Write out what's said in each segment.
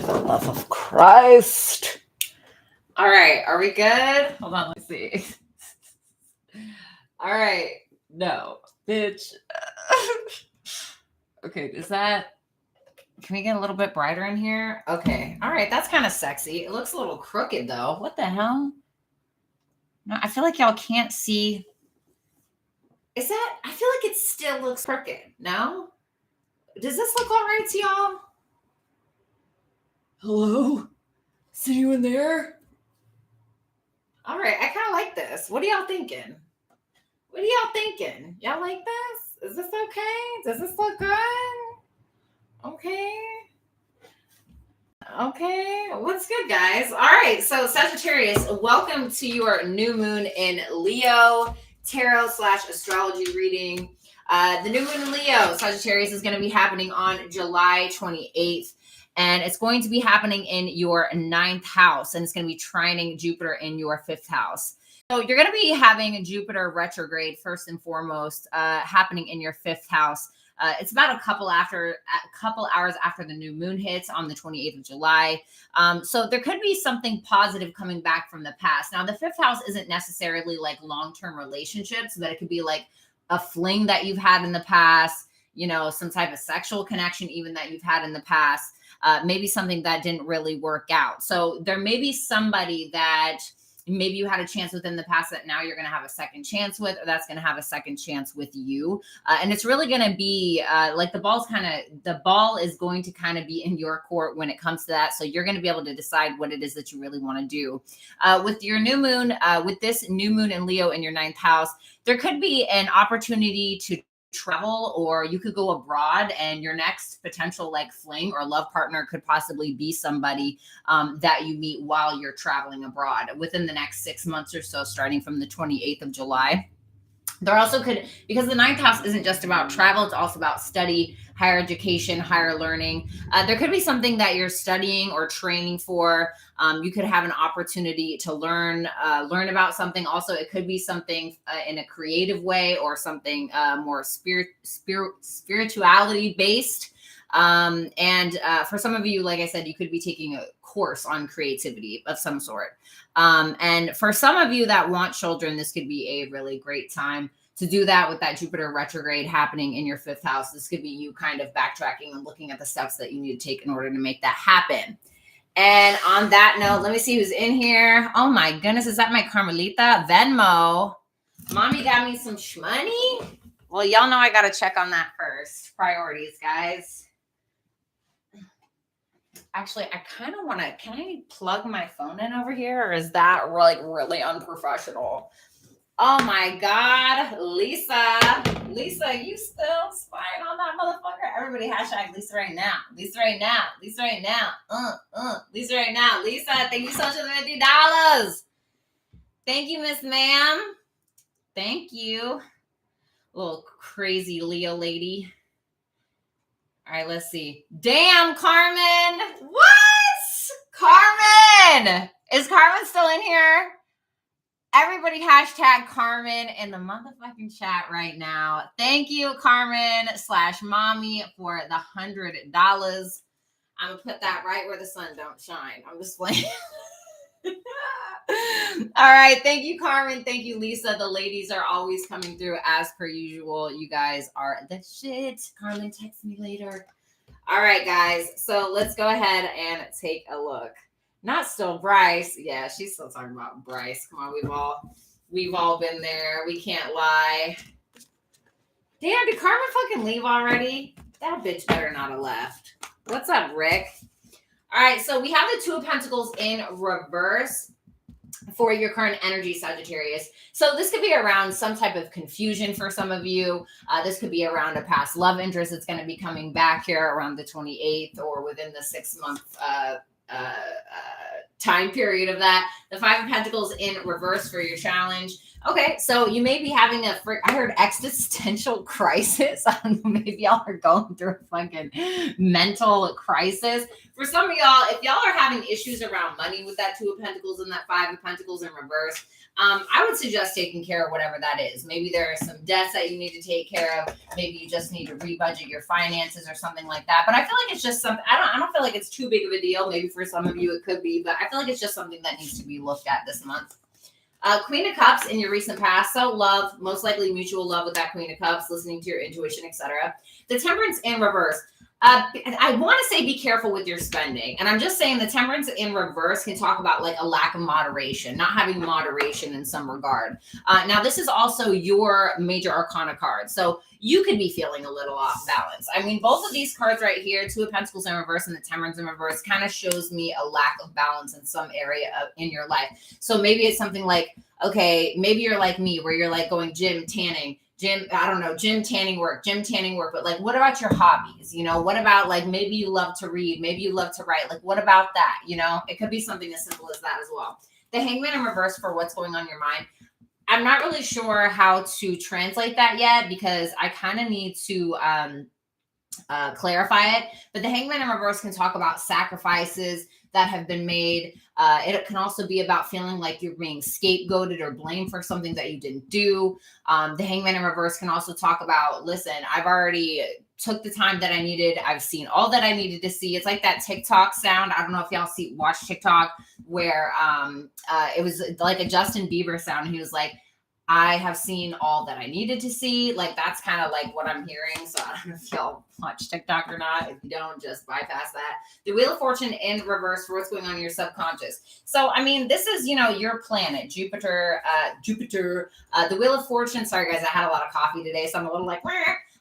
For the love of Christ. All right. Are we good? Hold on. Let's see. All right. No, bitch. Okay. Is that... Can we get a little bit brighter in here? Okay. All right. That's kind of sexy. It looks a little crooked, though. What the hell? No, I feel like y'all can't see. Is that... I feel like it still looks crooked. No? Does this look all right to y'all? Hello? See you in there? All right. I kind of like this. What are y'all thinking? What are y'all thinking? Y'all like this? Is this okay? Does this look good? Okay. Okay. What's good, guys? All right. So Sagittarius, welcome to your new moon in Leo tarot / astrology reading. The new moon in Leo, Sagittarius, is going to be happening on July 28th. And it's going to be happening in your 9th house. And it's going to be trining Jupiter in your 5th house. So you're going to be having Jupiter retrograde, first and foremost, happening in your 5th house. It's about a couple hours after the new moon hits on the 28th of July. So there could be something positive coming back from the past. Now, the 5th house isn't necessarily like long-term relationships, but it could be like a fling that you've had in the past, you know, some type of sexual connection even that you've had in the past, maybe something that didn't really work out. So there may be somebody that maybe you had a chance with in the past that now you're going to have a second chance with, or that's going to have a second chance with you. And it's really going to be like the ball is going to kind of be in your court when it comes to that. So you're going to be able to decide what it is that you really want to do. With your new moon, with this new moon in Leo in your 9th house, there could be an opportunity to travel, or you could go abroad, and your next potential like fling or love partner could possibly be somebody that you meet while you're traveling abroad within the next 6 months or so, starting from the 28th of July. There also could, because the 9th house isn't just about travel, it's also about study, higher education, higher learning. There could be something that you're studying or training for. You could have an opportunity to learn about something. Also, it could be something in a creative way, or something more spirituality based. And for some of you, like I said, you could be taking a course on creativity of some sort. And for some of you that want children, this could be a really great time to do that with that Jupiter retrograde happening in your 5th house. This could be you kind of backtracking and looking at the steps that you need to take in order to make that happen. And on that note, let me see who's in here. Oh my goodness, is that my Carmelita? Venmo. Mommy got me some shmoney. Well, y'all know I got to check on that first. Priorities, guys. Actually, I kind of want to, can I plug my phone in over here, or is that like really unprofessional? Oh my God, Lisa, you still spying on that motherfucker? Everybody hashtag Lisa right now. Lisa right now. Lisa right now. Lisa right now. Lisa, thank you so much for the $50. Thank you, Miss Ma'am. Thank you. Little crazy Leo lady. All right, let's see. Damn, Carmen. What? Carmen. Is Carmen still in here? Everybody hashtag Carmen in the motherfucking chat right now. Thank you, Carmen / mommy, for the $100. I'm going to put that right where the sun don't shine. I'm just playing. All right. Thank you, Carmen. Thank you, Lisa. The ladies are always coming through as per usual. You guys are the shit. Carmen, text me later. All right, guys. So let's go ahead and take a look. Not still Bryce. Yeah, she's still talking about Bryce. Come on, we've all been there. We can't lie. Damn, did Carmen fucking leave already? That bitch better not have left. What's up, Rick? All right, so we have the Two of Pentacles in reverse for your current energy, Sagittarius. So this could be around some type of confusion for some of you. This could be around a past love interest that's going to be coming back here around the 28th, or within the 6 month time period of that. The Five of Pentacles in reverse for your challenge. Okay, so you may be having I heard existential crisis. I don't know, maybe y'all are going through a fucking mental crisis. For some of y'all, if y'all are having issues around money with that Two of Pentacles and that Five of Pentacles in reverse, I would suggest taking care of whatever that is. Maybe there are some debts that you need to take care of. Maybe you just need to rebudget your finances or something like that. But I feel like it's just something, I don't feel like it's too big of a deal. Maybe for some of you it could be, but I feel like it's just something that needs to be looked at this month. Queen of Cups in your recent past. So love, most likely mutual love with that Queen of Cups, listening to your intuition, etc. The Temperance in reverse. I want to say be careful with your spending. And I'm just saying the Temperance in reverse can talk about like a lack of moderation, not having moderation in some regard. Now, this is also your major arcana card. So you could be feeling a little off balance. I mean, both of these cards right here, Two of Pentacles in reverse and the Temperance in reverse, kind of shows me a lack of balance in some area in your life. So maybe it's something like, okay, maybe you're like me where you're like going gym, tanning, gym, tanning work, but like, what about your hobbies? You know, what about like, maybe you love to read, maybe you love to write, like, what about that? You know, it could be something as simple as that as well. The Hangman in reverse for what's going on in your mind. I'm not really sure how to translate that yet because I kind of need to clarify it. But the Hangman in reverse can talk about sacrifices that have been made. It can also be about feeling like you're being scapegoated or blamed for something that you didn't do. The Hangman in reverse can also talk about, listen, I've already took the time that I needed. I've seen all that I needed to see. It's like that TikTok sound. I don't know if y'all watch TikTok where it was like a Justin Bieber sound. He was like, I have seen all that I needed to see. Like, that's kind of like what I'm hearing. So I don't know if y'all watch TikTok or not. If you don't, just bypass that. The Wheel of Fortune in reverse for what's going on in your subconscious. So, I mean, this is, you know, your planet, Jupiter. The Wheel of Fortune. Sorry, guys, I had a lot of coffee today, so I'm a little like, Wah!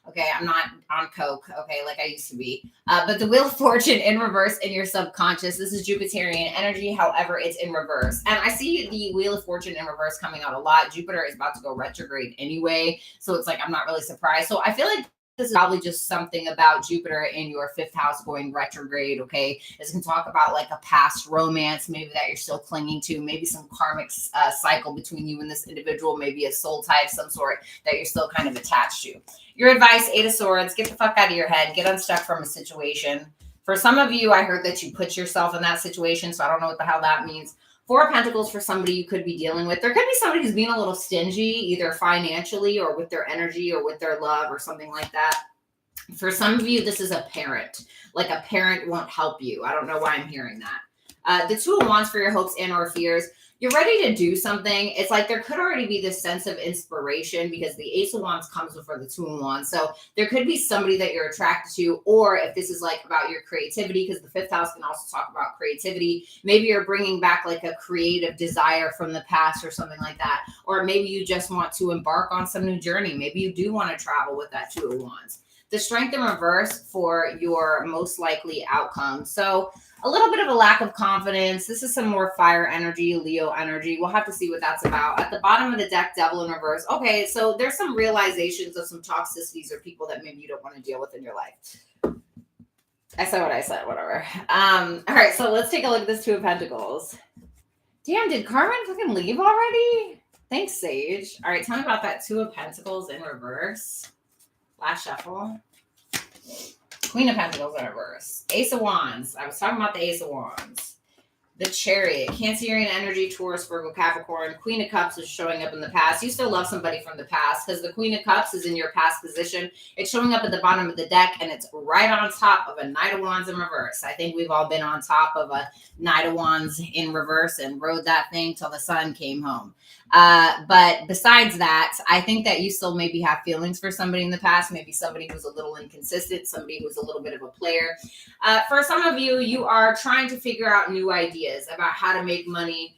Okay, I'm not on coke, okay, like I used to be. But the Wheel of Fortune in reverse in your subconscious. This is Jupiterian energy. However, it's in reverse. And I see the Wheel of Fortune in reverse coming out a lot. Jupiter is about to go retrograde anyway. So it's like, I'm not really surprised. So I feel like this is probably just something about Jupiter in your fifth house going retrograde, okay? This can talk about like a past romance, maybe that you're still clinging to, maybe some karmic cycle between you and this individual, maybe a soul tie of some sort that you're still kind of attached to. Your advice, Eight of Swords, get the fuck out of your head, get unstuck from a situation. For some of you, I heard that you put yourself in that situation, so I don't know what the hell that means. Four of Pentacles for somebody you could be dealing with. There could be somebody who's being a little stingy, either financially or with their energy or with their love or something like that. For some of you, this is a parent. Like a parent won't help you. I don't know why I'm hearing that. The Two of Wands for your hopes and or fears. You're ready to do something. It's like there could already be this sense of inspiration because the Ace of Wands comes before the Two of Wands. So there could be somebody that you're attracted to, or if this is like about your creativity, because the fifth house can also talk about creativity. Maybe you're bringing back like a creative desire from the past or something like that. Or maybe you just want to embark on some new journey. Maybe you do want to travel with that Two of Wands. The Strength in reverse for your most likely outcome. So a little bit of a lack of confidence. This is some more fire energy, Leo energy. We'll have to see what that's about. At the bottom of the deck, Devil in reverse. Okay, so there's some realizations of some toxicities or people that maybe you don't want to deal with in your life. I said what I said, whatever. All right, so let's take a look at this Two of Pentacles. Damn, did Carmen fucking leave already? Thanks, Sage. All right, tell me about that Two of Pentacles in reverse. Last shuffle. Queen of Pentacles in reverse. Ace of Wands. I was talking about the Ace of Wands. The Chariot. Cancerian energy, Taurus, Virgo, Capricorn. Queen of Cups is showing up in the past. You still love somebody from the past because the Queen of Cups is in your past position. It's showing up at the bottom of the deck and it's right on top of a Knight of Wands in reverse. I think we've all been on top of a Knight of Wands in reverse and rode that thing till the sun came home. But besides that, I think that you still maybe have feelings for somebody in the past, maybe somebody who's a little inconsistent, somebody who's a little bit of a player. For some of you, you are trying to figure out new ideas about how to make money,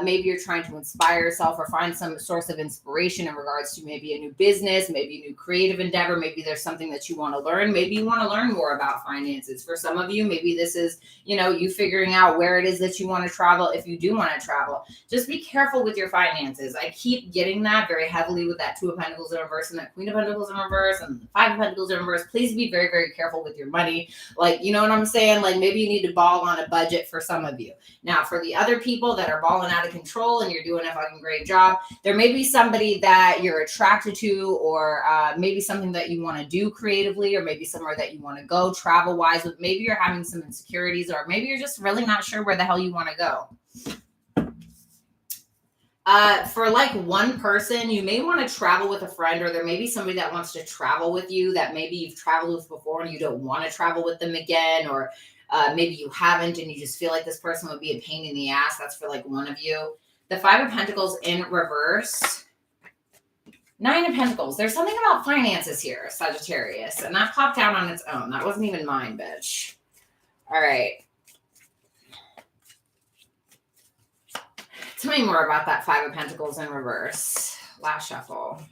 Maybe you're trying to inspire yourself or find some source of inspiration in regards to maybe a new business, maybe a new creative endeavor. Maybe there's something that you want to learn. Maybe you want to learn more about finances. For some of you, maybe this is, you figuring out where it is that you want to travel. If you do want to travel, just be careful with your finances. I keep getting that very heavily with that Two of Pentacles in reverse and that Queen of Pentacles in reverse and the Five of Pentacles in reverse. Please be very, very careful with your money. Like, you know what I'm saying? Like, maybe you need to ball on a budget for some of you. Now, for the other people that are balling out of control and you're doing a fucking great job, there may be somebody that you're attracted to, or maybe something that you want to do creatively, or maybe somewhere that you want to go travel wise. But maybe you're having some insecurities, or maybe you're just really not sure where the hell you want to go. For like one person, you may want to travel with a friend, or there may be somebody that wants to travel with you that maybe you've traveled with before and you don't want to travel with them again, or maybe you haven't and you just feel like this person would be a pain in the ass. That's for like one of you. The Five of Pentacles in reverse. Nine of Pentacles. There's something about finances here, Sagittarius, and that popped out on its own. That wasn't even mine, bitch. All right. Tell me more about that Five of Pentacles in reverse. Last shuffle.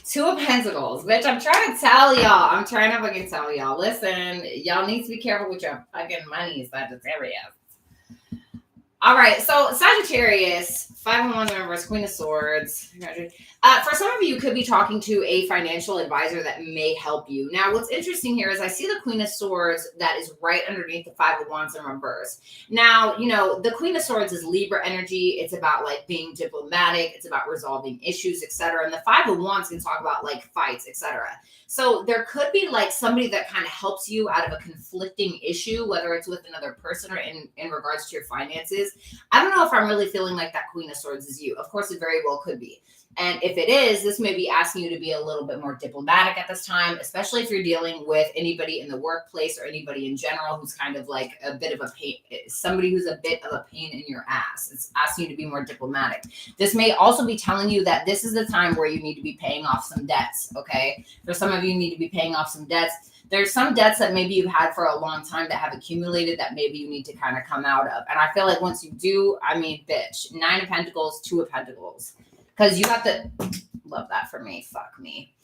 Two of Pentacles. Bitch, I'm trying to tell y'all. I'm trying to fucking tell y'all. Listen, y'all need to be careful with your fucking money, Sagittarius. All right, so Sagittarius, Five of Wands in reverse, Queen of Swords. For some of you, could be talking to a financial advisor that may help you. Now, what's interesting here is I see the Queen of Swords that is right underneath the Five of Wands in reverse. Now, the Queen of Swords is Libra energy. It's about like being diplomatic. It's about resolving issues, etc. And the Five of Wands can talk about like fights, etc. So there could be like somebody that kind of helps you out of a conflicting issue, whether it's with another person or in regards to your finances. I don't know if I'm really feeling like that Queen of Swords is you. Of course, it very well could be. And if it is, this may be asking you to be a little bit more diplomatic at this time, especially if you're dealing with anybody in the workplace or anybody in general who's kind of like a bit of a pain, somebody who's a bit of a pain in your ass. It's asking you to be more diplomatic. This may also be telling you that this is the time where you need to be paying off some debts, okay? For some of you, you need to be paying off some debts. There's some debts that maybe you've had for a long time that have accumulated that maybe you need to kind of come out of. And I feel like once you do, I mean, bitch, Nine of Pentacles, Two of Pentacles. Because you got the, love that for me, fuck me.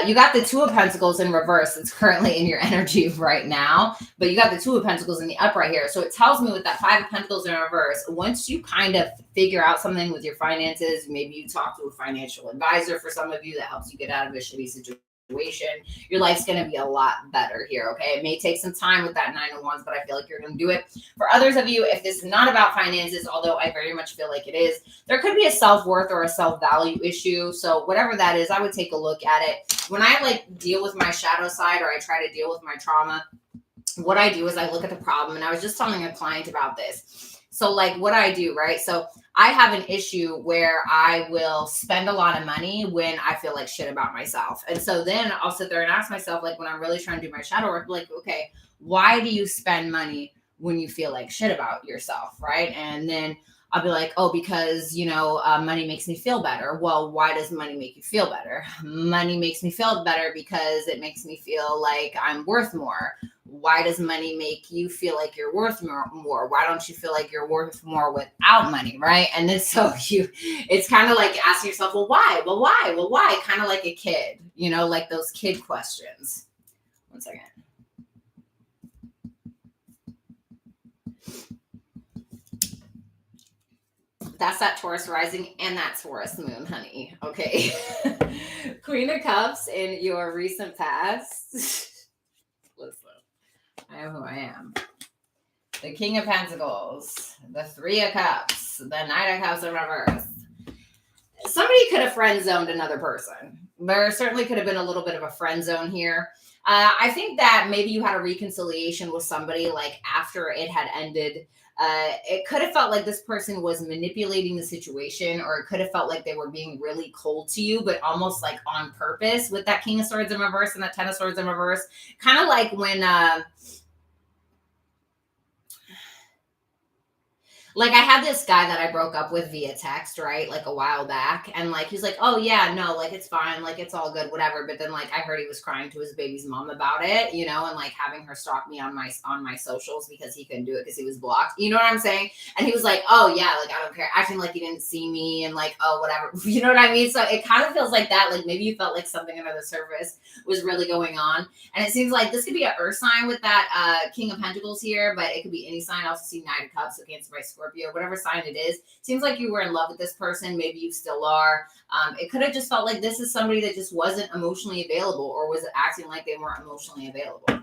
You got the Two of Pentacles in reverse. It's currently in your energy right now. But you got the Two of Pentacles in the upright here. So it tells me with that Five of Pentacles in reverse, once you kind of figure out something with your finances, maybe you talk to a financial advisor for some of you that helps you get out of a shitty situation. Your life's going to be a lot better here, okay? It may take some time with that Nine of Wands, but I feel like you're going to do it. For others of you, if this is not about finances, although I very much feel like it is, there could be a self-worth or a self-value issue. So whatever that is, I would take a look at it. When I like deal with my shadow side, or I try to deal with my trauma, what I do is I look at the problem. And I was just telling a client about this. So like what I do, right? So I have an issue where I will spend a lot of money when I feel like shit about myself. And so then I'll sit there and ask myself, like when I'm really trying to do my shadow work, like, okay, why do you spend money when you feel like shit about yourself, right? And then I'll be like, oh, because, money makes me feel better. Well, why does money make you feel better? Money makes me feel better because it makes me feel like I'm worth more. Why does money make you feel like you're worth more? Why don't you feel like you're worth more without money, right? And then so it's kind of like asking yourself, well, why? Well, why? Well, why? Kind of like a kid, like those kid questions. One second. That's that Taurus rising and that Taurus moon, honey. Okay. Queen of Cups in your recent past. Listen, I am who I am. The King of Pentacles, the Three of Cups, the Knight of Cups in reverse. Somebody could have friend zoned another person. There certainly could have been a little bit of a friend zone here. I think that maybe you had a reconciliation with somebody like after it had ended. It could have felt like this person was manipulating the situation, or it could have felt like they were being really cold to you, but almost like on purpose with that King of Swords in reverse and that Ten of Swords in reverse. Kind of like when Like I had this guy that I broke up with via text, right? Like a while back. And like, he's like, oh yeah, no, like it's fine. Like it's all good, whatever. But then like, I heard he was crying to his baby's mom about it, you know, and like having her stalk me on my socials because he couldn't do it because he was blocked. You know what I'm saying? And he was like, oh yeah, like I don't care. Acting like he didn't see me and like, oh, whatever. You know what I mean? So it kind of feels like that. Like maybe you felt like something under the surface was really going on. And it seems like this could be an earth sign with that King of Pentacles here, but it could be any sign. I also see Knight of Cups, so Cancer by Scorpio, whatever sign it is. Seems like you were in love with this person. Maybe you still are. It could have just felt like this is somebody that just wasn't emotionally available, or was acting like they weren't emotionally available.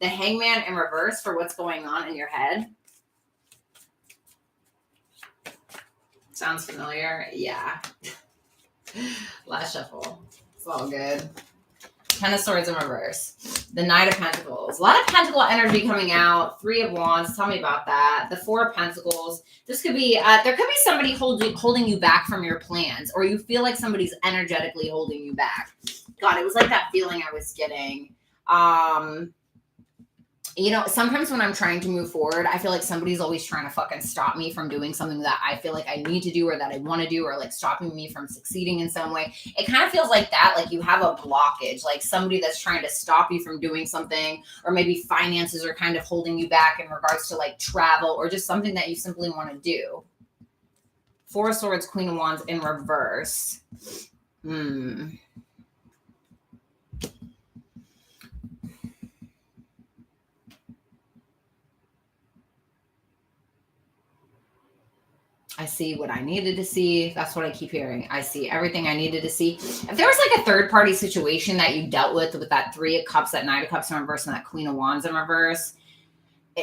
The Hangman in reverse for what's going on in your head. Sounds familiar? Yeah. Last shuffle. It's all good. Ten of Swords in reverse. The Knight of Pentacles. A lot of Pentacle energy coming out. Three of Wands. Tell me about that. The Four of Pentacles. This could be, there could be somebody holding you back from your plans, or you feel like somebody's energetically holding you back. God, it was like that feeling I was getting. You know, sometimes when I'm trying to move forward, I feel like somebody's always trying to fucking stop me from doing something that I feel like I need to do or that I want to do, or like stopping me from succeeding in some way. It kind of feels like that, like you have a blockage, like somebody that's trying to stop you from doing something, or maybe finances are kind of holding you back in regards to like travel or just something that you simply want to do. Four of Swords, Queen of Wands in reverse. I see what I needed to see. That's what I keep hearing. I see everything I needed to see. If there was like a third party situation that you dealt with that Three of Cups, that Knight of Cups in reverse, and that Queen of Wands in reverse,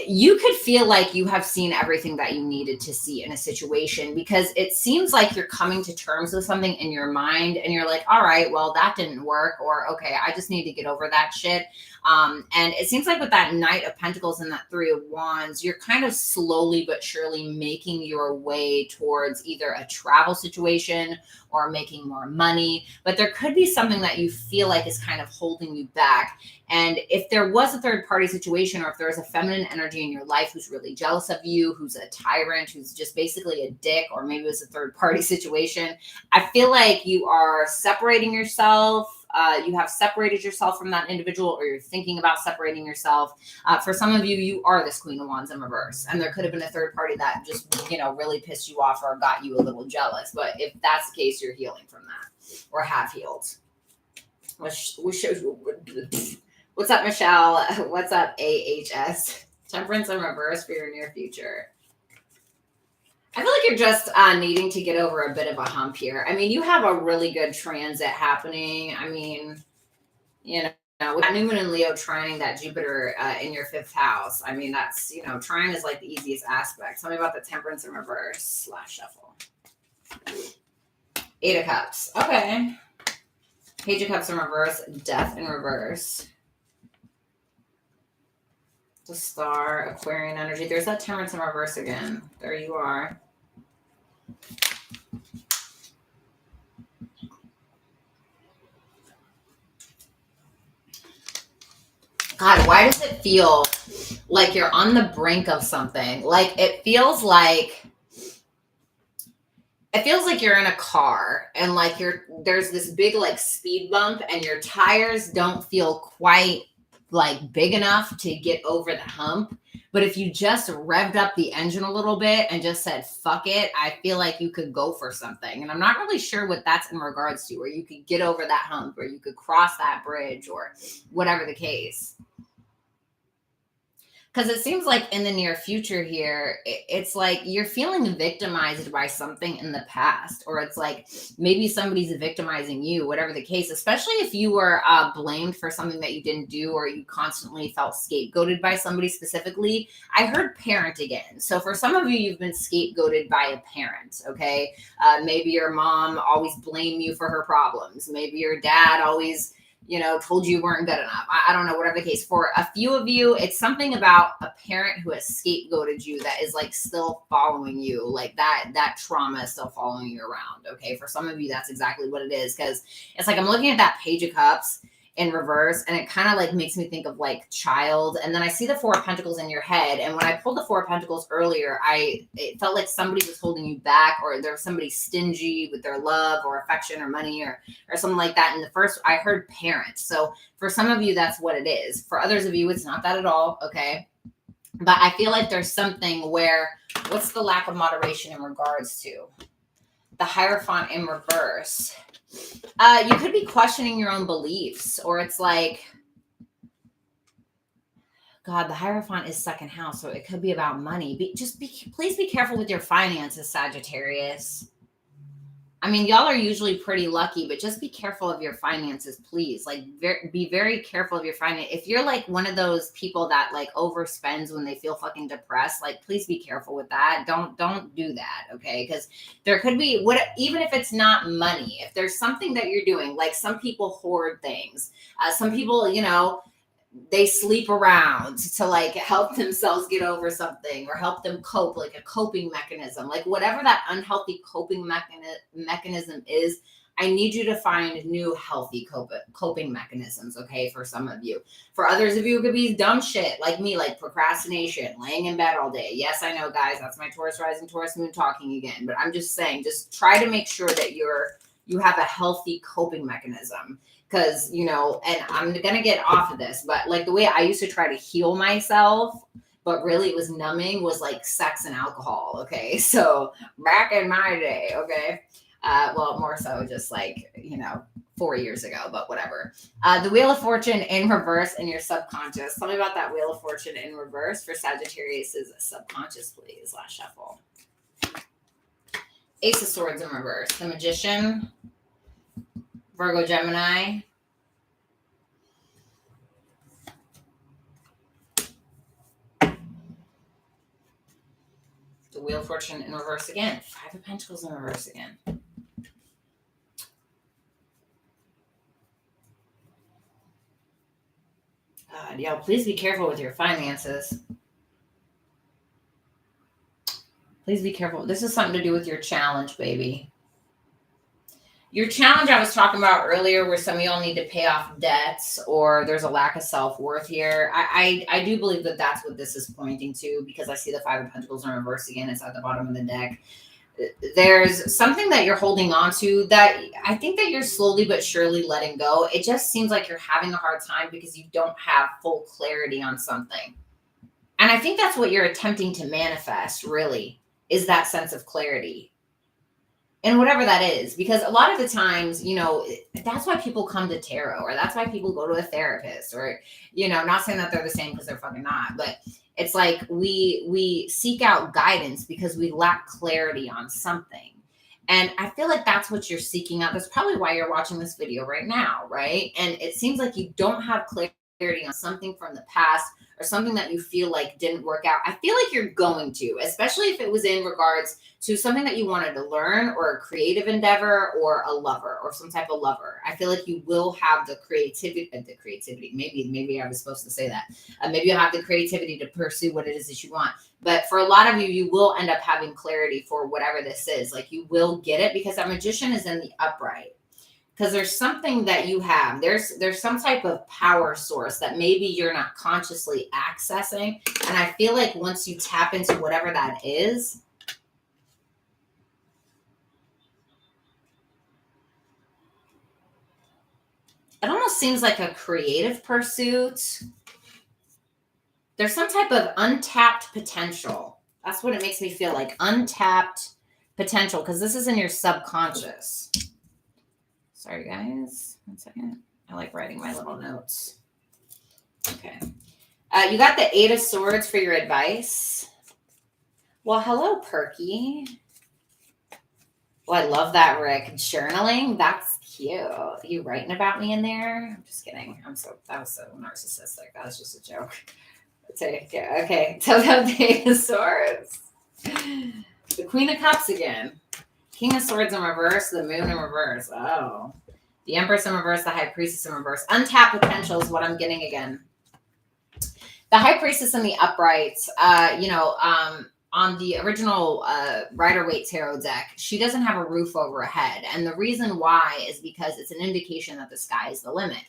you could feel like you have seen everything that you needed to see in a situation, because it seems like you're coming to terms with something in your mind and you're like, all right, well, that didn't work, or okay, I just need to get over that shit. And it seems like with that Knight of Pentacles and that Three of Wands, you're kind of slowly but surely making your way towards either a travel situation or making more money, but there could be something that you feel like is kind of holding you back. And if there was a third party situation, or if there's a feminine energy in your life who's really jealous of you, who's a tyrant, who's just basically a dick, or maybe it was a third party situation, I feel like you are separating yourself. You have separated yourself from that individual, or you're thinking about separating yourself. For some of you, you are this Queen of Wands in reverse, and there could have been a third party that just, you know, really pissed you off or got you a little jealous. But if that's the case, you're healing from that, or have healed. What's up, Michelle? What's up, AHS? Temperance in reverse for your near future. I feel like you're just needing to get over a bit of a hump here. I mean, you have a really good transit happening. I mean, you know, with that new moon in Leo trining that Jupiter in your fifth house. I mean, that's, you know, trine is like the easiest aspect. Tell me about the Temperance in reverse. Last shuffle. Eight of Cups. Okay. Page of Cups in reverse. Death in reverse. The Star, Aquarian energy. There's that Temperance in reverse again. There you are. God, why does it feel like you're on the brink of something? Like it feels like you're in a car and like there's this big like speed bump and your tires don't feel quite like big enough to get over the hump. But if you just revved up the engine a little bit and just said, fuck it, I feel like you could go for something. And I'm not really sure what that's in regards to, where you could get over that hump, or you could cross that bridge, or whatever the case. Because it seems like in the near future here, it's like you're feeling victimized by something in the past, or it's like maybe somebody's victimizing you, whatever the case, especially if you were blamed for something that you didn't do, or you constantly felt scapegoated by somebody specifically. I heard parent again. So for some of you, you've been scapegoated by a parent, okay? Maybe your mom always blamed you for her problems. Maybe your dad always, you know, told you weren't good enough. I don't know, whatever the case. For a few of you, it's something about a parent who has scapegoated you that is like still following you. Like that trauma is still following you around. Okay. For some of you, that's exactly what it is. Cause it's like, I'm looking at that Page of Cups. in reverse, and it kind of like makes me think of like child. And then I see the Four of Pentacles in your head, and when I pulled the Four of Pentacles earlier, it felt like somebody was holding you back, or there was somebody stingy with their love or affection or money or something like that. And the first I heard parents. So for some of you, that's what it is. For others of you, it's not that at all. Okay. But I feel like there's something where, what's the lack of moderation in regards to the Hierophant in reverse? You could be questioning your own beliefs, or it's like, God, the Hierophant is second house, so it could be about money. Please be careful with your finances, Sagittarius. I mean, y'all are usually pretty lucky, but just be careful of your finances, please. Like, be very careful of your finance. If you're like one of those people that like overspends when they feel fucking depressed, like, please be careful with that. Don't do that, okay? Because there could be even if it's not money, if there's something that you're doing, like some people hoard things. Some people, you know, they sleep around to like help themselves get over something or help them cope, like a coping mechanism, like whatever that unhealthy coping mechanism is. I need you to find new healthy coping mechanisms. Okay. For some of you, for others of you, it could be dumb shit like me, like procrastination, laying in bed all day. Yes, I know, guys, that's my Taurus rising, Taurus moon talking again, but I'm just saying, just try to make sure that you have a healthy coping mechanism. Because, you know, and I'm going to get off of this, but like the way I used to try to heal myself, but really it was numbing, was like sex and alcohol. Okay. So back in my day. Okay. Well, more so just like, you know, 4 years ago, but whatever. The Wheel of Fortune in reverse in your subconscious. Tell me about that Wheel of Fortune in reverse for Sagittarius's subconscious, please. Last shuffle. Ace of Swords in reverse. The Magician. Virgo, Gemini. The Wheel of Fortune in reverse again. Five of Pentacles in reverse again. God, y'all, please be careful with your finances. Please be careful. This is something to do with your challenge, baby. Your challenge I was talking about earlier, where some of y'all need to pay off debts or there's a lack of self-worth here. I do believe that that's what this is pointing to, because I see the Five of Pentacles in reverse again. It's at the bottom of the deck. There's something that you're holding on to that I think that you're slowly but surely letting go. It just seems like you're having a hard time because you don't have full clarity on something. And I think that's what you're attempting to manifest, really, is that sense of clarity. And whatever that is, because a lot of the times, you know, that's why people come to tarot, or that's why people go to a therapist, or, you know, not saying that they're the same, because they're fucking not, but it's like we seek out guidance because we lack clarity on something. And I feel like that's what you're seeking out. That's probably why you're watching this video right now, right? And it seems like you don't have clarity on something from the past, or something that you feel like didn't work out. I feel like you're going to, especially if it was in regards to something that you wanted to learn, or a creative endeavor, or a lover, or some type of lover. I feel like you will have the creativity, maybe I was supposed to say that. Maybe you'll have the creativity to pursue what it is that you want. But for a lot of you, you will end up having clarity for whatever this is. Like, you will get it, because that Magician is in the upright. Because there's something that you have. There's some type of power source that maybe you're not consciously accessing. And I feel like once you tap into whatever that is, it almost seems like a creative pursuit. There's some type of untapped potential. That's what it makes me feel like. Untapped potential, because this is in your subconscious. Sorry, guys. 1 second. I like writing my little notes. Okay. You got the Eight of Swords for your advice. Well, hello, Perky. Well, I love that, Rick. Journaling. That's cute. You writing about me in there? I'm just kidding. That was so narcissistic. That was just a joke. Okay. Tell them the Eight of Swords. The Queen of Cups again. King of Swords in reverse, the Moon in reverse. Oh. The Empress in reverse, the High Priestess in reverse. Untapped potential is what I'm getting again. The High Priestess in the upright, on the original Rider-Waite Tarot deck, she doesn't have a roof over her head. And the reason why is because it's an indication that the sky is the limit.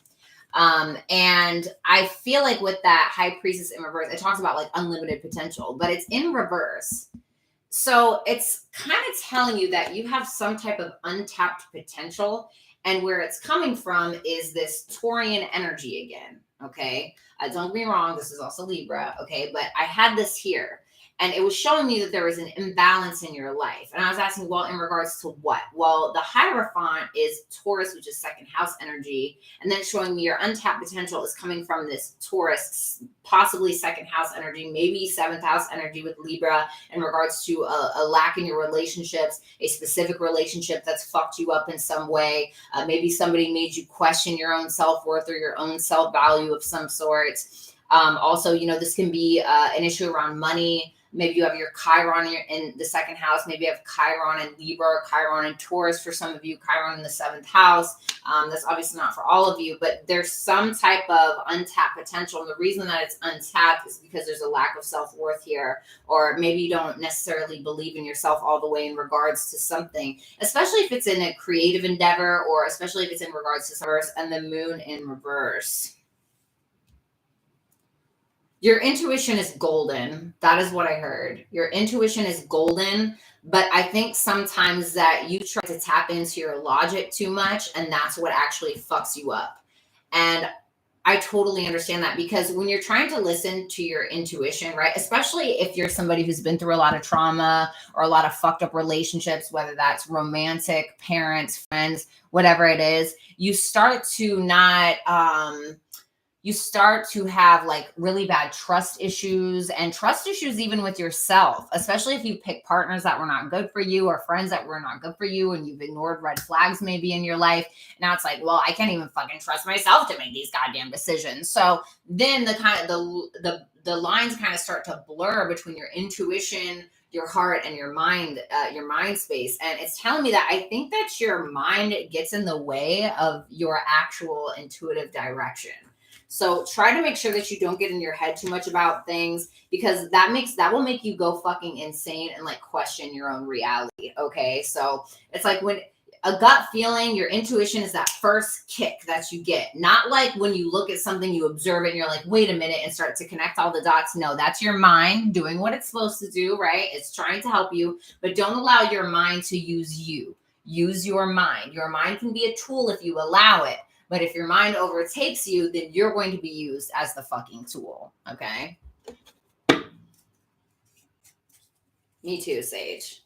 And I feel like with that High Priestess in reverse, it talks about like unlimited potential, but it's in reverse. So it's kind of telling you that you have some type of untapped potential. And where it's coming from is this Taurian energy again. Okay. Don't get me wrong. This is also Libra. Okay. But I had this here. And it was showing me that there was an imbalance in your life. And I was asking, well, in regards to what? Well, the Hierophant is Taurus, which is second house energy. And then showing me your untapped potential is coming from this Taurus, possibly second house energy, maybe seventh house energy with Libra in regards to a lack in your relationships, a specific relationship that's fucked you up in some way. Maybe somebody made you question your own self-worth or your own self-value of some sort. Also, this can be an issue around money. Maybe you have your Chiron in the second house. Maybe you have Chiron in Libra, or Chiron in Taurus for some of you, Chiron in the seventh house. That's obviously not for all of you, but there's some type of untapped potential. And the reason that it's untapped is because there's a lack of self-worth here, or maybe you don't necessarily believe in yourself all the way in regards to something, especially if it's in a creative endeavor, or especially if it's in regards to reverse and the moon in reverse. Your intuition is golden. That is what I heard. Your intuition is golden, but I think sometimes that you try to tap into your logic too much, and that's what actually fucks you up. And I totally understand that, because when you're trying to listen to your intuition, right, especially if you're somebody who's been through a lot of trauma or a lot of fucked up relationships, whether that's romantic, parents, friends, whatever it is, you start to not, you start to have like really bad trust issues, and trust issues even with yourself, especially if you pick partners that were not good for you or friends that were not good for you, and you've ignored red flags maybe in your life. Now it's like, well, I can't even fucking trust myself to make these goddamn decisions. So then the lines kind of start to blur between your intuition, your heart, and your mind space. And it's telling me that I think that your mind gets in the way of your actual intuitive direction. So try to make sure that you don't get in your head too much about things, because that will make you go fucking insane and like question your own reality. Okay. So it's like when a gut feeling, your intuition is that first kick that you get, not like when you look at something, you observe it and you're like, wait a minute, and start to connect all the dots. No, that's your mind doing what it's supposed to do, right? It's trying to help you, but don't allow your mind to use you. Use your mind. Your mind can be a tool if you allow it. But if your mind overtakes you, then you're going to be used as the fucking tool. Okay. Me too, Sage.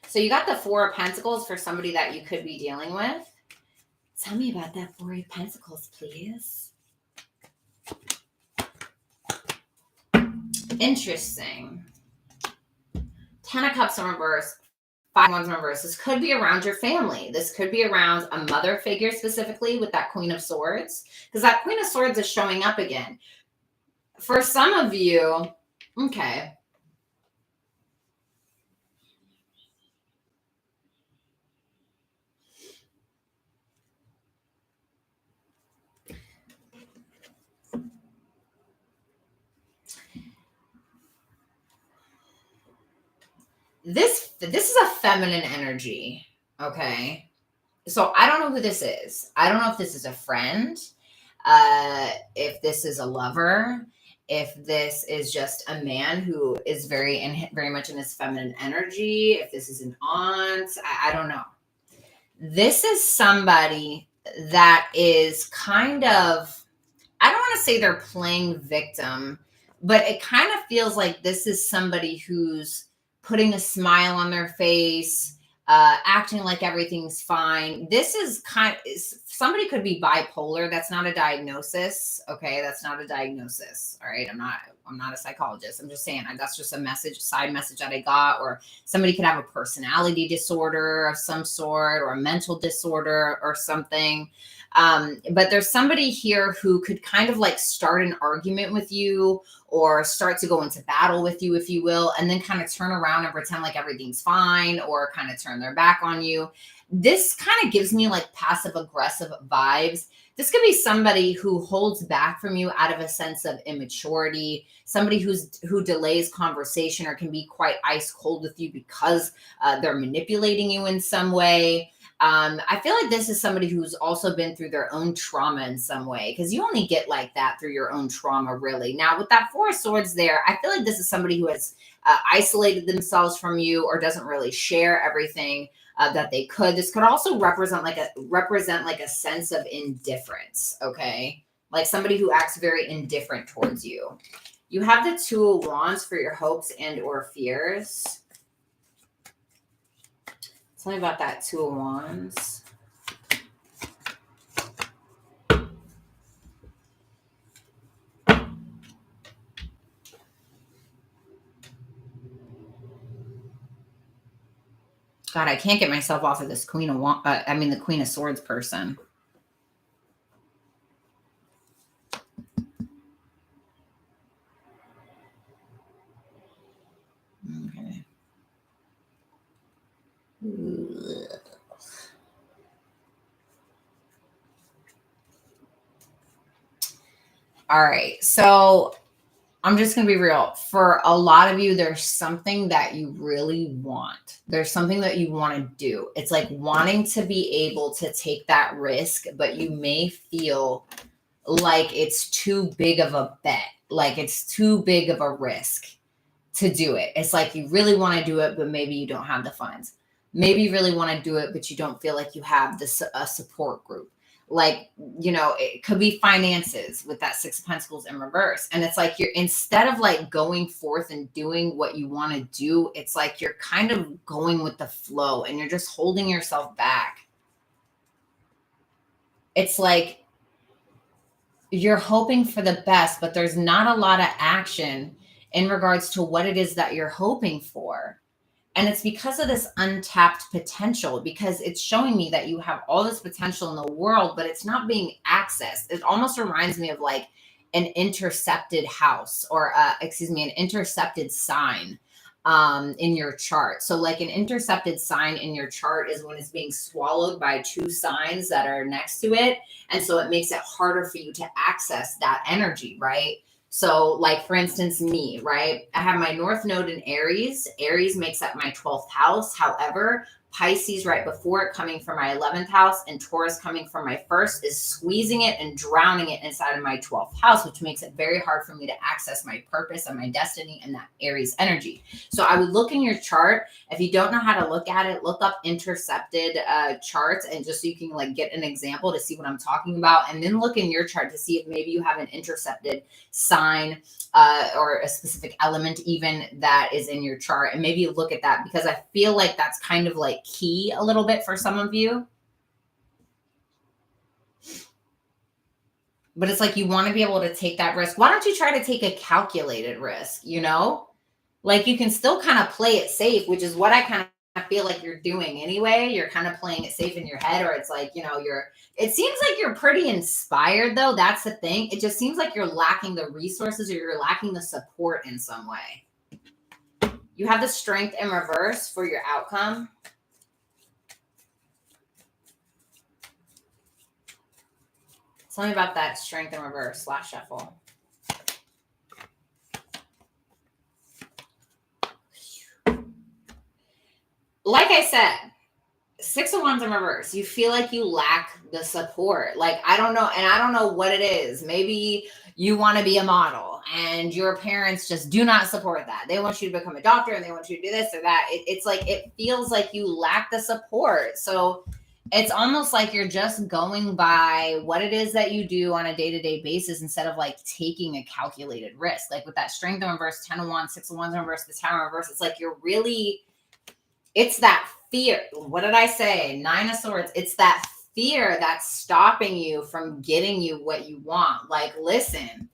So you got the Four of Pentacles for somebody that you could be dealing with. Tell me about that Four of Pentacles, please. Interesting. 10 of Cups in reverse. 5 of Wands in reverse. This could be around your family. This could be around a mother figure specifically with that Queen of Swords, because that Queen of Swords is showing up again. For some of you, okay. This is a feminine energy, okay? So I don't know who this is. I don't know if this is a friend, if this is a lover, if this is just a man who is very much in his feminine energy, if this is an aunt, I don't know. This is somebody that is kind of, I don't want to say they're playing victim, but it kind of feels like this is somebody who's putting a smile on their face, acting like everything's fine. This is somebody could be bipolar. That's not a diagnosis. Okay. That's not a diagnosis. All right. I'm not a psychologist. I'm just saying that's just a side message that I got. Or somebody could have a personality disorder of some sort, or a mental disorder or something. But there's somebody here who could kind of like start an argument with you, or start to go into battle with you, if you will, and then kind of turn around and pretend like everything's fine, or kind of turn their back on you. This kind of gives me like passive aggressive vibes. This could be somebody who holds back from you out of a sense of immaturity, somebody who delays conversation, or can be quite ice cold with you because they're manipulating you in some way. I feel like this is somebody who's also been through their own trauma in some way, because you only get like that through your own trauma, really. Now, with that Four of Swords there, I feel like this is somebody who has isolated themselves from you or doesn't really share everything that they could. This could also represent like a sense of indifference, okay? Like somebody who acts very indifferent towards you. You have the Two of Wands for your hopes and or fears. Tell me about that Two of Wands. God, I can't get myself off of this the Queen of Swords person. Okay. All right. So I'm just going to be real. For a lot of you, there's something that you really want. There's something that you want to do. It's like wanting to be able to take that risk, but you may feel like it's too big of a bet. Like it's too big of a risk to do it. It's like you really want to do it, but maybe you don't have the funds. Maybe you really want to do it, but you don't feel like you have a support group. Like, you know, it could be finances with that Six of Pentacles in reverse. And it's like you're, instead of like going forth and doing what you want to do, it's like you're kind of going with the flow and you're just holding yourself back. It's like you're hoping for the best, but there's not a lot of action in regards to what it is that you're hoping for. And it's because of this untapped potential, because it's showing me that you have all this potential in the world, but it's not being accessed. It almost reminds me of like an intercepted house or an intercepted sign in your chart. So like an intercepted sign in your chart is when it's being swallowed by two signs that are next to it. And so it makes it harder for you to access that energy, right? So like, for instance, me, right? I have my North Node in Aries. Aries makes up my 12th house. However, Pisces right before it coming from my 11th house and Taurus coming from my first is squeezing it and drowning it inside of my 12th house, which makes it very hard for me to access my purpose and my destiny and that Aries energy. So I would look in your chart. If you don't know how to look at it, look up intercepted charts, and just so you can like get an example to see what I'm talking about. And then look in your chart to see if maybe you have an intercepted sign or a specific element even that is in your chart, and maybe look at that, because I feel like that's kind of like key a little bit for some of you. But it's like you want to be able to take that risk. Why don't you try to take a calculated risk, you know? Like you can still kind of play it safe, which is what I kind of feel like you're doing anyway. You're kind of playing it safe in your head, or it's like, you know, it seems like you're pretty inspired though. That's the thing. It just seems like you're lacking the resources or you're lacking the support in some way. You have the Strength in reverse for your outcome. Tell me about that Strength in reverse / shuffle. Like I said, Six of Wands in reverse. You feel like you lack the support. Like, I don't know. And I don't know what it is. Maybe you want to be a model and your parents just do not support that. They want you to become a doctor and they want you to do this or that. It's like, it feels like you lack the support. So it's almost like you're just going by what it is that you do on a day-to-day basis instead of like taking a calculated risk. Like with that Strength in reverse, 10 of Wands, 6 of Wands in reverse, the Tower in reverse. It's like you're really, it's that fear. What did I say? 9 of Swords. It's that fear that's stopping you from getting you what you want. Like, listen,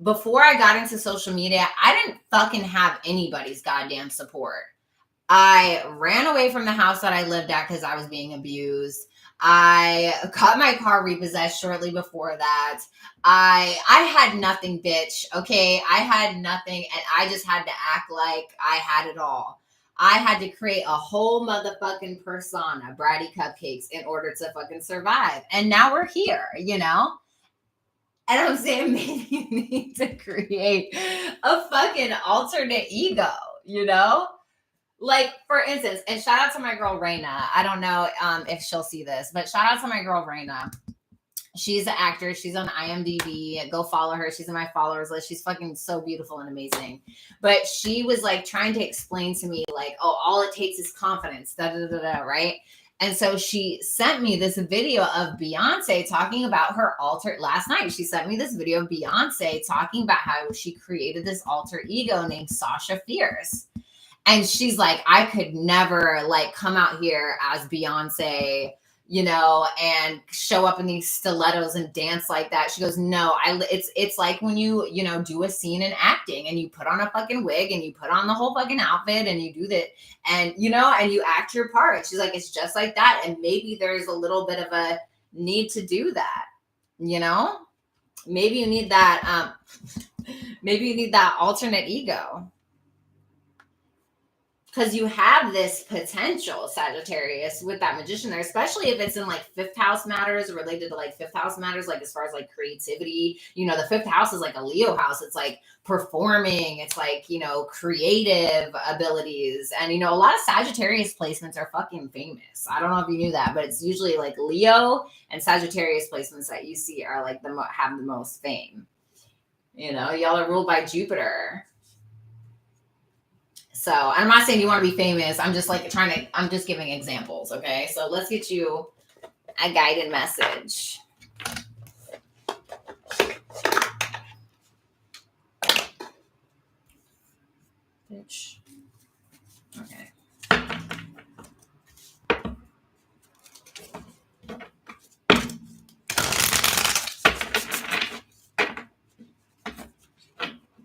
before I got into social media, I didn't fucking have anybody's goddamn support. I ran away from the house that I lived at because I was being abused. I got my car repossessed shortly before that. I had nothing, bitch. Okay. I had nothing, and I just had to act like I had it all. I had to create a whole motherfucking persona, Bratty Cupcakes, in order to fucking survive. And now we're here, you know? And I'm saying maybe you need to create a fucking alternate ego, you know? Like, for instance, and shout out to my girl Raina. I don't know if she'll see this, but shout out to my girl Raina. She's an actor. She's on IMDb. Go follow her. She's in my followers list. She's fucking so beautiful and amazing. But she was like trying to explain to me, like, oh, all it takes is confidence, da da da da, right? And so she sent me this video of Beyonce talking about her alter last night. She sent me this video of Beyonce talking about how she created this alter ego named Sasha Fierce. And she's like, I could never like come out here as Beyonce, you know, and show up in these stilettos and dance like that. She goes, no, it's like when you know, do a scene in acting and you put on a fucking wig and you put on the whole fucking outfit and you do that and, you know, and you act your part. She's like, it's just like that. And maybe there's a little bit of a need to do that, you know, maybe you need that, maybe you need that alternate ego. Because you have this potential, Sagittarius, with that magician there, especially if it's in like fifth house matters, related to like fifth house matters, like as far as like creativity, you know, the fifth house is like a Leo house. It's like performing, it's like, you know, creative abilities. And, you know, a lot of Sagittarius placements are fucking famous. I don't know if you knew that, but it's usually like Leo and Sagittarius placements that you see are like have the most fame. You know, y'all are ruled by Jupiter. So I'm not saying you want to be famous. I'm just like I'm just giving examples. Okay. So let's get you a guided message. Bitch. Okay.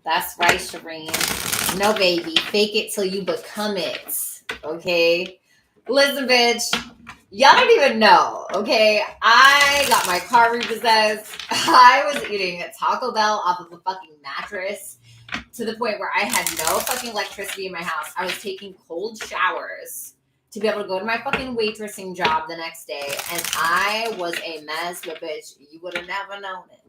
That's right, Shireen. No, baby. Fake it till you become it. Okay? Listen, bitch. Y'all don't even know. Okay? I got my car repossessed. I was eating Taco Bell off of a fucking mattress to the point where I had no fucking electricity in my house. I was taking cold showers to be able to go to my fucking waitressing job the next day. And I was a mess, but bitch, you would have never known it.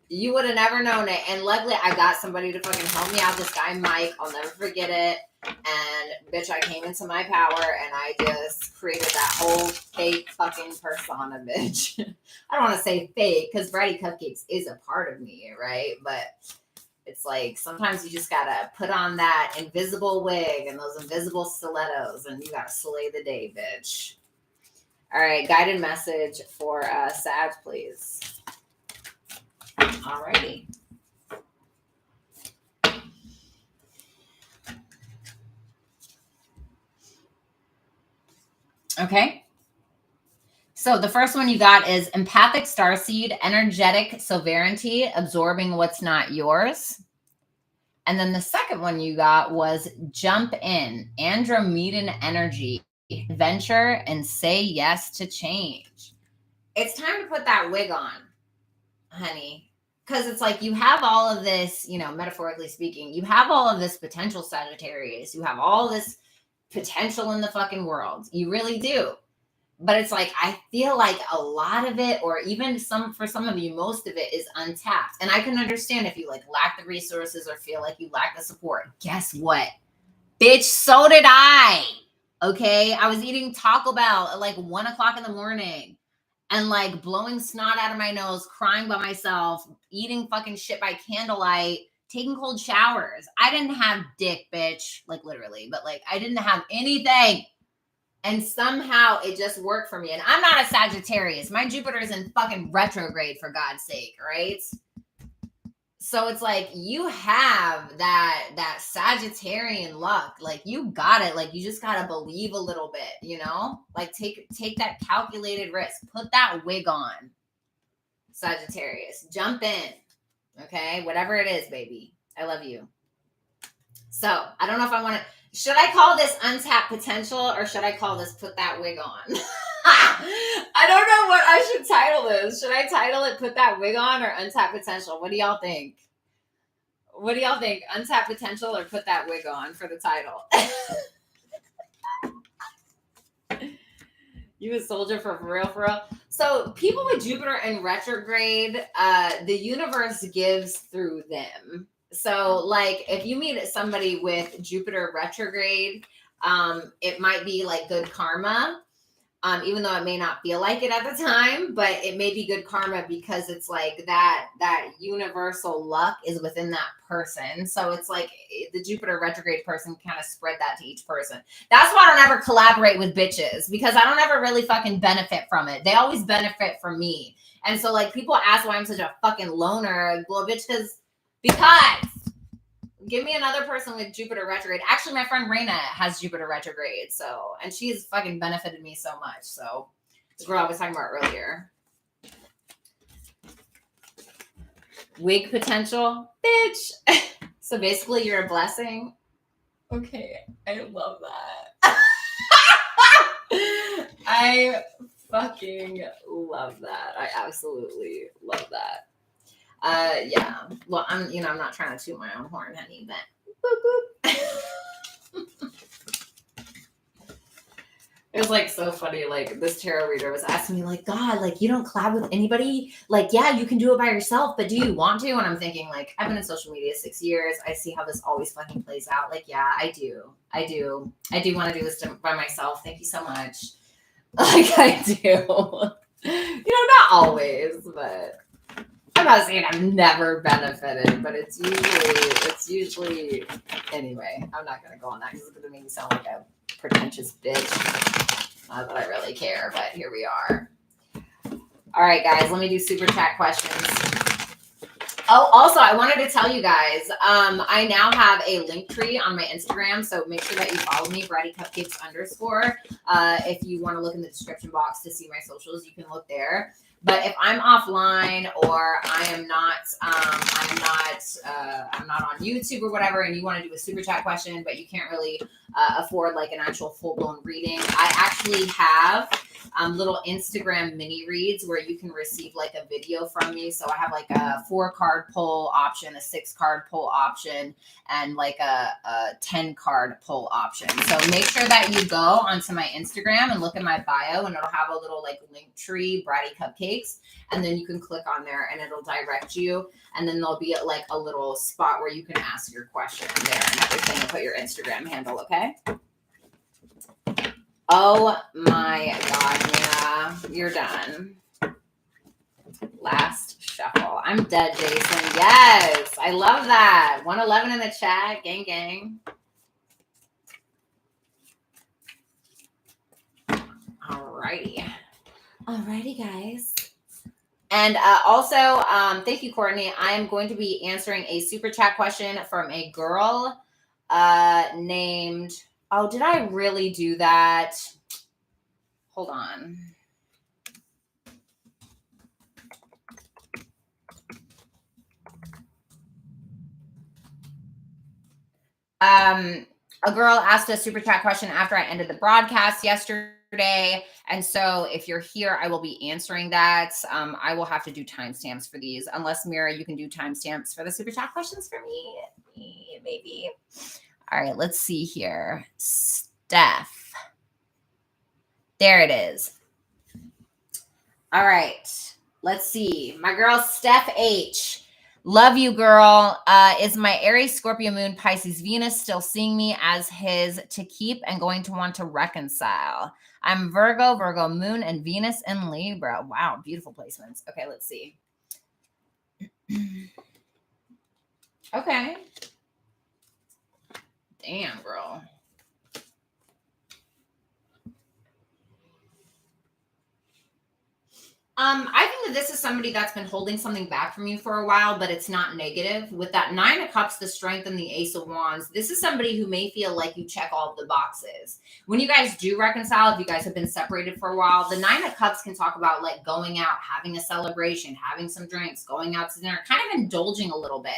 You would have never known it. And luckily, I got somebody to fucking help me out. This guy, Mike, I'll never forget it. And bitch, I came into my power and I just created that whole fake fucking persona, bitch. I don't want to say fake because Bratty Cupcakes is a part of me, right? But it's like sometimes you just gotta put on that invisible wig and those invisible stilettos and you gotta slay the day, bitch. All right, guided message for Sag, please. Alrighty. Okay. So the first one you got is empathic starseed, energetic sovereignty, absorbing what's not yours. And then the second one you got was jump in, Andromedan energy, adventure, and say yes to change. It's time to put that wig on, honey. Because it's like you have all of this, you know, metaphorically speaking, you have all of this potential, Sagittarius. You have all this potential in the fucking world. You really do. But it's like, I feel like a lot of it, or even for some of you, most of it is untapped. And I can understand if you like lack the resources or feel like you lack the support. Guess what? Bitch, so did I. Okay. I was eating Taco Bell at like 1 o'clock in the morning. And like blowing snot out of my nose, crying by myself, eating fucking shit by candlelight, taking cold showers. I didn't have dick, bitch. Like literally, but like I didn't have anything. And somehow it just worked for me. And I'm not a Sagittarius. My Jupiter is in fucking retrograde, for God's sake, right? So it's like you have that Sagittarian luck. Like you got it. Like you just gotta believe a little bit, you know? Like take that calculated risk. Put that wig on, Sagittarius. Jump in. Okay? Whatever it is, baby. I love you. So I don't know if I want to. Should I call this untapped potential or should I call this put that wig on? I don't know what I should title this. Should I title it put that wig on or untapped potential? What do y'all think? What do y'all think? Untapped potential or put that wig on for the title? You a soldier for real, for real? So people with Jupiter in retrograde, the universe gives through them. So like if you meet somebody with Jupiter retrograde, it might be like good karma. Even though it may not feel like it at the time, but it may be good karma because it's like that universal luck is within that person. So it's like the Jupiter retrograde person kind of spread that to each person. That's why I don't ever collaborate with bitches, because I don't ever really fucking benefit from it. They always benefit from me. And so like people ask why I'm such a fucking loner. Well, bitch, because give me another person with Jupiter retrograde. Actually, my friend Raina has Jupiter retrograde. So, and she's fucking benefited me so much. So, the girl I was talking about earlier. Wig potential, bitch. So basically, you're a blessing. Okay, I love that. I fucking love that. I absolutely love that. Yeah. Well, I'm not trying to toot my own horn, honey, but boop, boop. It was like so funny. Like this tarot reader was asking me, like, God, like you don't collab with anybody. Like, yeah, you can do it by yourself, but do you want to? And I'm thinking, like, I've been in social media 6 years. I see how this always fucking plays out. Like, yeah, I do want to do this by myself. Thank you so much. Like I do. Not always, but. I'm not saying I've never benefited, but it's usually anyway. I'm not gonna go on that because it's gonna make me sound like a pretentious bitch. Not that I really care, but here we are. All right, guys, let me do super chat questions. Oh, also, I wanted to tell you guys, I now have a link tree on my Instagram, so make sure that you follow me, BrattyCupcakes _. If you want to look in the description box to see my socials, you can look there. But if I'm offline or I'm not on YouTube or whatever, and you want to do a super chat question, but you can't really afford like an actual full-blown reading, I actually have little Instagram mini reads where you can receive like a video from me. So I have like a 4-card pull option, a 6-card pull option, and like a 10-card pull option. So make sure that you go onto my Instagram and look at my bio, and it'll have a little like link tree, Bratty Cupcakes, and then you can click on there and it'll direct you. And then there'll be like a little spot where you can ask your question there and everything, and put your Instagram handle, okay? Oh my God, Nina, you're done. Last shuffle. I'm dead, Jason. Yes, I love that. 111 in the chat. Gang, gang. Alrighty. Alrighty, guys. And also, thank you, Courtney. I'm going to be answering a super chat question from a girl named... Oh, did I really do that? Hold on. A girl asked a super chat question after I ended the broadcast yesterday. And so if you're here, I will be answering that. I will have to do timestamps for these. Unless, Mira, you can do timestamps for the super chat questions for me. Maybe. All right, let's see here. Steph. There it is. All right. Let's see. My girl, Steph H. Love you, girl. Is my Aries, Scorpio moon, Pisces, Venus still seeing me as his to keep and going to want to reconcile? I'm Virgo moon, and Venus in Libra. Wow, beautiful placements. Okay, let's see. Okay. Damn, girl. I think that this is somebody that's been holding something back from you for a while, but it's not negative. With that 9 of Cups, the Strength, and the Ace of Wands, this is somebody who may feel like you check all of the boxes. When you guys do reconcile, if you guys have been separated for a while, the 9 of Cups can talk about like going out, having a celebration, having some drinks, going out to dinner, kind of indulging a little bit.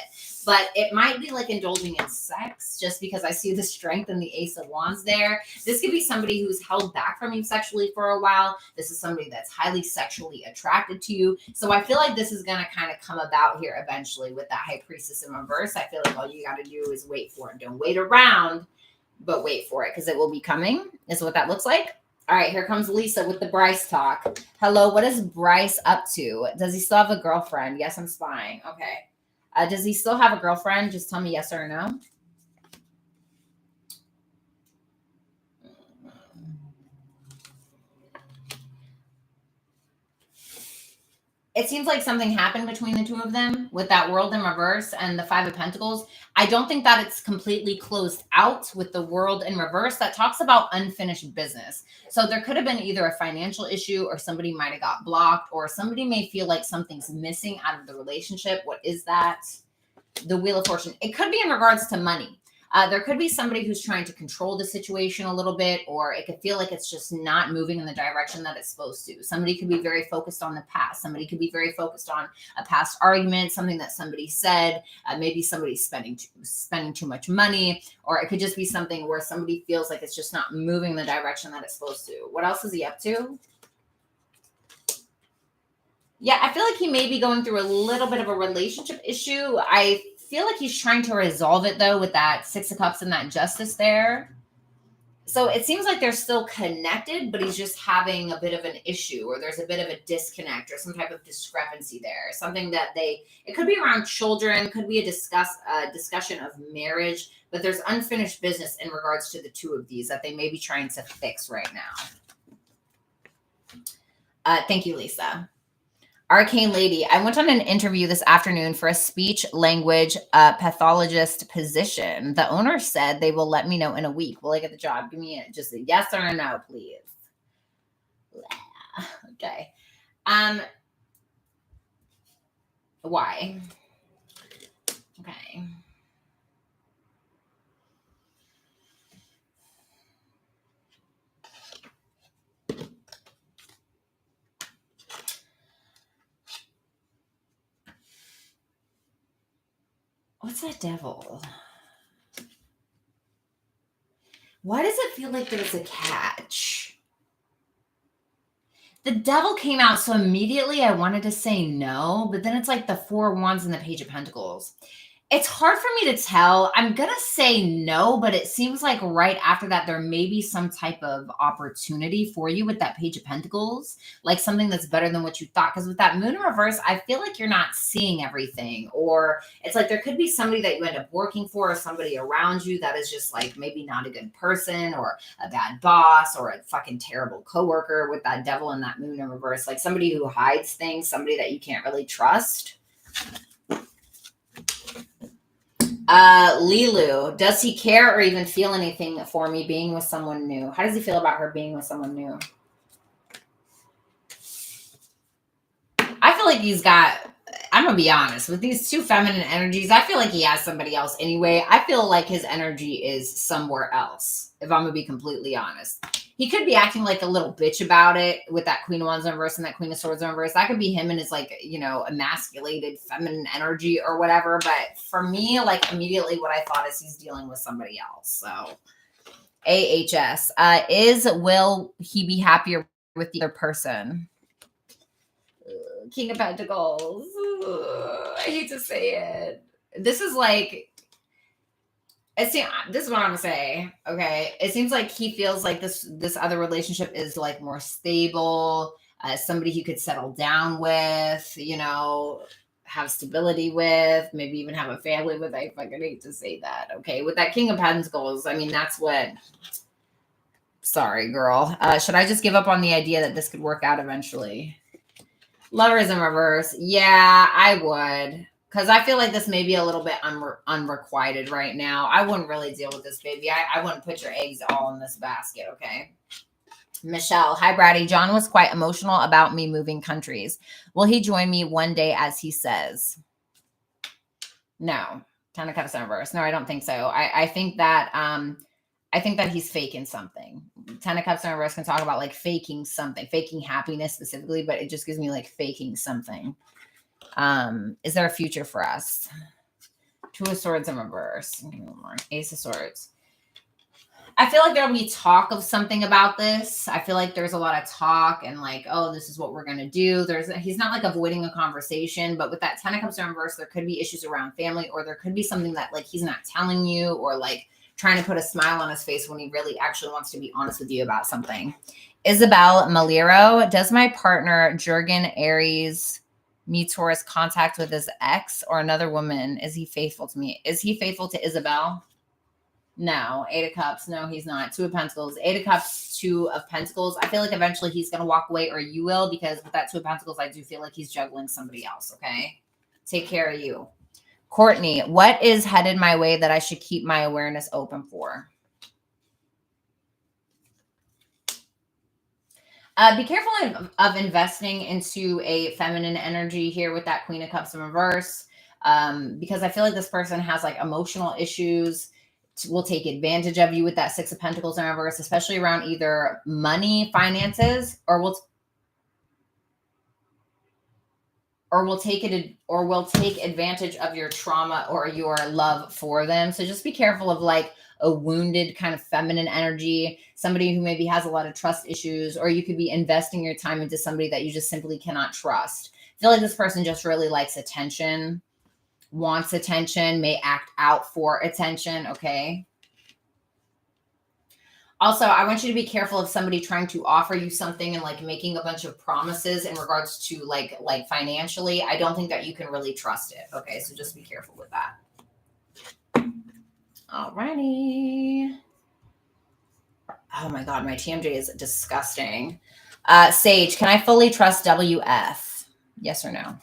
But it might be like indulging in sex, just because I see the Strength and the Ace of Wands there. This could be somebody who's held back from you sexually for a while. This is somebody that's highly sexually attracted to you. So I feel like this is going to kind of come about here eventually with that High Priestess in reverse. I feel like all you got to do is wait for it. Don't wait around, but wait for it, because it will be coming, is what that looks like. All right, here comes Lisa with the Bryce talk. Hello, what is Bryce up to? Does he still have a girlfriend? Yes, I'm spying. Okay. Does he still have a girlfriend? Just tell me yes or no. it seems like something happened between the two of them with that World in reverse and the Five of Pentacles. I don't think that it's completely closed out with the World in reverse. That talks about unfinished business. So there could have been either a financial issue, or somebody might have got blocked, or somebody may feel like something's missing out of the relationship. What is that? The Wheel of Fortune. It could be in regards to money. There could be somebody who's trying to control the situation a little bit, or it could feel like it's just not moving in the direction that it's supposed to. Somebody could be very focused on the past. Somebody could be very focused on a past argument, something that somebody said. Maybe somebody's spending too much money, or it could just be something where somebody feels like it's just not moving in the direction that it's supposed to. What else is he up to? Yeah, I feel like he may be going through a little bit of a relationship issue. I feel like he's trying to resolve it, though, with that Six of Cups and that Justice there. So it seems like they're still connected, but he's just having a bit of an issue, or there's a bit of a disconnect or some type of discrepancy there. Something that it could be around children, could be a discussion of marriage, but there's unfinished business in regards to the two of these that they may be trying to fix right now. Thank you, Lisa. Arcane Lady, I went on an interview this afternoon for a speech language pathologist position. The owner said they will let me know in a week. Will I get the job? Give me just a yes or a no, please. Okay. Why? Okay. What's that devil? Why does it feel like there's a catch? The devil came out, so immediately I wanted to say no, but then it's like the Four of Wands and the Page of Pentacles. It's hard for me to tell. I'm going to say no, but it seems like right after that, there may be some type of opportunity for you with that Page of Pentacles, like something that's better than what you thought. Because with that Moon in reverse, I feel like you're not seeing everything, or it's like there could be somebody that you end up working for, or somebody around you that is just like maybe not a good person, or a bad boss, or a fucking terrible coworker with that devil and that Moon in reverse, like somebody who hides things, somebody that you can't really trust. Lilu, does he care or even feel anything for me being with someone new? How does he feel about her being with someone new? I feel like I'm going to be honest, with these two feminine energies, I feel like he has somebody else anyway. I feel like his energy is somewhere else, if I'm going to be completely honest. He could be acting like a little bitch about it with that Queen of Wands in reverse and that Queen of Swords in reverse. That could be him and his like, emasculated feminine energy or whatever. But for me, like immediately what I thought is he's dealing with somebody else. So AHS, will he be happier with the other person? King of Pentacles. I hate to say it. This is like, this is what I'm gonna say. Okay, it seems like he feels like this other relationship is like more stable, somebody he could settle down with, have stability with, maybe even have a family with. I fucking hate to say that. Okay, with that King of Pentacles, I mean that's what. Sorry, girl. Should I just give up on the idea that this could work out eventually? Lovers in reverse. Yeah, I would. Because I feel like this may be a little bit unrequited right now. I wouldn't really deal with this, baby. I wouldn't put your eggs all in this basket, okay? Michelle, hi, Bratty. John was quite emotional about me moving countries. Will he join me one day as he says? No. Ten of Cups in reverse. No, I don't think so. I think that he's faking something. Ten of Cups in reverse can talk about like faking something, faking happiness specifically, but it just gives me like faking something. Is there a future for us? Two of Swords in reverse. Ace of Swords. I feel like there'll be talk of something about this. I feel like there's a lot of talk and like, oh, this is what we're going to do. He's not like avoiding a conversation, but with that Ten of Cups in reverse, there could be issues around family, or there could be something that like he's not telling you, or like trying to put a smile on his face when he really actually wants to be honest with you about something. Isabel Maliro, does my partner Jurgen Aries meet Taurus contact with his ex or another woman? Is he faithful to me? Is he faithful to Isabel? No. 8 of Cups. No, he's not. 2 of Pentacles. 8 of Cups, 2 of Pentacles. I feel like eventually he's going to walk away, or you will, because with that 2 of Pentacles, I do feel like he's juggling somebody else, okay? Take care of you. Courtney, what is headed my way that I should keep my awareness open for? Be careful of investing into a feminine energy here with that Queen of Cups in reverse, because I feel like this person has like emotional issues, will take advantage of you with that 6 of Pentacles in reverse, especially around either money, finances, or will take advantage of your trauma or your love for them. So just be careful of like a wounded kind of feminine energy, somebody who maybe has a lot of trust issues, or you could be investing your time into somebody that you just simply cannot trust. I feel like this person just really likes attention, wants attention, may act out for attention, okay? Also, I want you to be careful of somebody trying to offer you something and like making a bunch of promises in regards to like financially. I don't think that you can really trust it. Okay, so just be careful with that. Alrighty. Oh my God, my TMJ is disgusting. Sage, can I fully trust WF? Yes or no?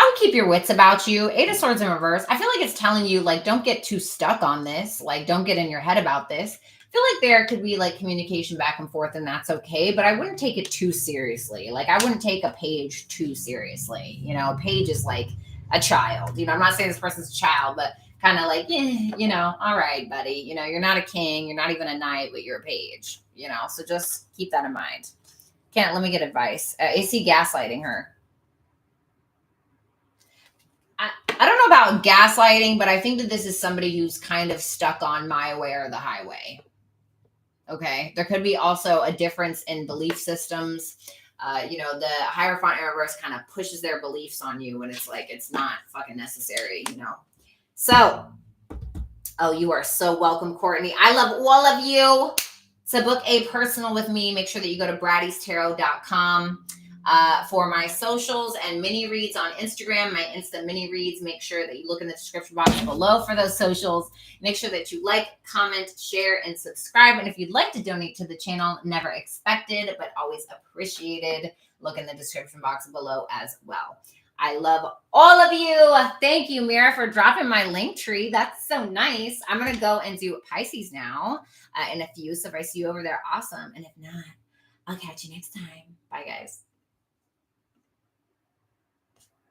I would keep your wits about you. 8 of Swords in reverse. I feel like it's telling you, like, don't get too stuck on this. Like, don't get in your head about this. I feel like there could be, like, communication back and forth, and that's okay. But I wouldn't take it too seriously. Like, I wouldn't take a page too seriously. You know, a page is like a child. You know, I'm not saying this person's a child, but kind of like, yeah, you know, all right, buddy. You know, you're not a king. You're not even a knight, but you're a page. You know, so just keep that in mind. Let me get advice. AC gaslighting her. I don't know about gaslighting, but I think that this is somebody who's kind of stuck on my way or the highway. Okay. There could be also a difference in belief systems. You know, the Hierophant in reverse kind of pushes their beliefs on you when it's like, it's not fucking necessary, you know? So, oh, you are so welcome, Courtney. I love all of you. So book a personal with me. Make sure that you go to BrattysTarot.com. For my socials and mini reads on Instagram, my Insta mini reads. Make sure that you look in the description box below for those socials. Make sure that you like, comment, share, and subscribe. And if you'd like to donate to the channel, never expected, but always appreciated, look in the description box below as well. I love all of you. Thank you, Mira, for dropping my link tree. That's so nice. I'm going to go and do Pisces now in a few. So if I see you over there, awesome. And if not, I'll catch you next time. Bye, guys.